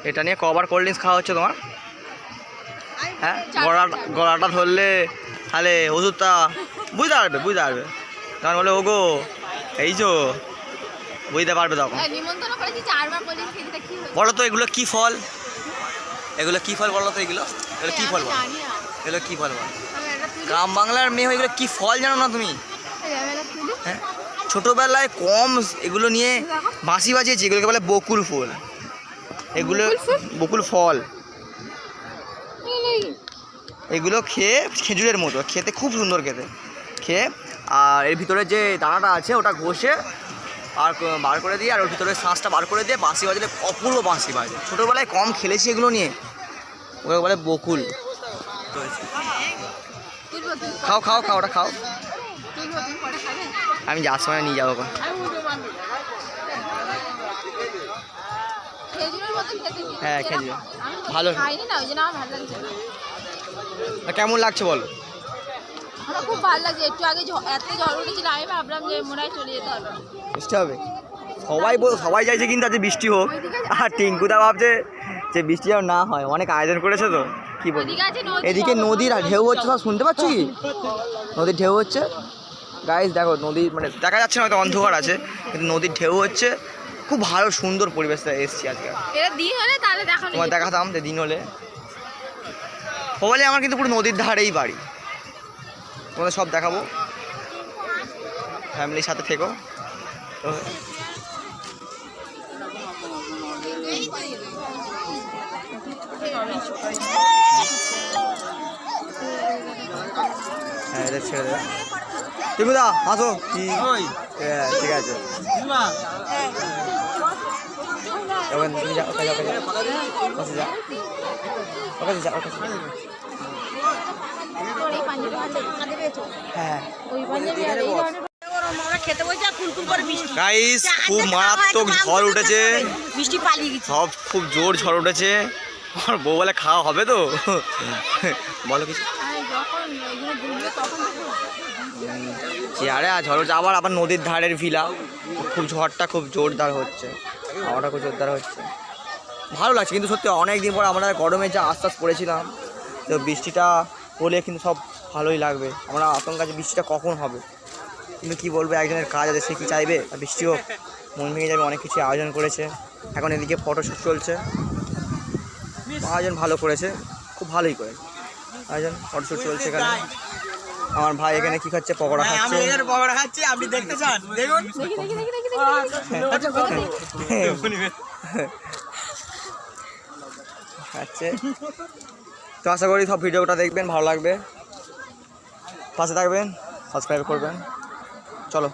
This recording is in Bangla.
এটা নিয়ে কবার কোল্ড ড্রিঙ্কস খাওয়া হচ্ছে তোমার? হ্যাঁ, গলাটা ধরলে তাহলে ওষুধটা বুঝতে পারবে তখন বলে ওগো এই যো বুঝতে পারবে তখন। বলো তো এগুলো কি ফল? এগুলো কি ফল বলো তো? এগুলো কি ফল বলো? এগুলো কি ফল বলো? গ্রাম বাংলার মেয়ে হয়ে এগুলো কি ফল জানো না তুমি? হ্যাঁ, ছোটোবেলায় কম এগুলো নিয়ে বাঁশি বাজিয়েছি। এগুলোকে বলে বকুল ফুল। এগুলো বকুল ফল। এগুলো খেয়ে খেজুরের মতো খেতে, খুব সুন্দর খেয়ে আর এর ভিতরে যে দানাটা আছে ওটা ঘষে আর বার করে দিয়ে আর ওর ভিতরে শ্বাসটা বার করে দিয়ে বাঁশি বাজালে অপূর্ব বাঁশি বাজে। ছোটোবেলায় কম খেলেছি এগুলো নিয়ে। ওকে বলে বকুল। খাও খাও খাও, ওটা খাও। আমি যাওয়ার সময় নিয়ে যাবো। হ্যাঁ খেজুর ভালো। কেমন লাগছে বলো? আমার খুব ভালো লাগছে। একটু আগে এত ঝড় উঠেছিল, আমি ভাবলাম যে মনে হয় চলে যেতে হবে। বৃষ্টি হবে, সবাই চাইছে কিন্তু আজকে বৃষ্টি হোক। আর টিঙ্কুদা ভাবছে যে বৃষ্টি যেন না হয়। অনেক আয়োজন করেছে তো কি বলবো। এদিকে নদীর ঢেউ হচ্ছে, সব শুনতে পাচ্ছ কি? নদীর ঢেউ হচ্ছে গাইস, দেখো নদী মানে দেখা যাচ্ছে না, হয়তো অন্ধকার আছে কিন্তু নদীর ঢেউ হচ্ছে। খুব ভালো সুন্দর পরিবেশটা এসছি আজকে। তোমার দেখাতাম যে দিন হলে বলে। আমার কিন্তু পুরো নদীর ধারেই বাড়ি, তোমাদের সব দেখাবো। ফ্যামিলির সাথে থেকো। তো হ্যাঁ এটা ছেড়ে দেবে। টিঙ্কুদা আসো। ঠিক আছে, হ্যাঁ গাইস খুব মারাত্মক ঝড় উঠেছে, সব খুব জোর ঝড় উঠেছে। আমার বউ বলে খাওয়া হবে তো? বলো কিছু। আরে ঝড় উঠছে আবার নদীর ধারের ভিলা। খুব ঝড়টা খুব জোরদার হচ্ছে, হাওয়াটা খুব জোরদার হচ্ছে। ভালো লাগছে কিন্তু সত্যি অনেক দিন পর আমরা গরমে যা আশ্বাস করেছিলাম, তো বৃষ্টিটা হলে কিন্তু সব ভালোই লাগবে। আমরা আতঙ্ক আছে বৃষ্টিটা কখন হবে, কিন্তু কী বলবো, একজনের কাজ আছে, সে কি চাইবে বৃষ্টি হোক? মন ভেঙে যাবে। অনেক কিছু আয়োজন করেছে। এখন এদিকে ফটোশ্যুট চলছে, আয়োজন ভালো করেছে, খুব ভালোই করেছে আয়োজন। ফটোশ্যুট চলছে এখানে। আমার ভাই এখানে কি খাচ্ছে? পকোড়া খাচ্ছে। আপনি দেখতে চান? দেখুন। খাচ্ছে। তো আশা করি সব ভিডিওটা দেখবেন, ভালো লাগবে, পাশে থাকবেন, সাবস্ক্রাইব করবেন। চলো।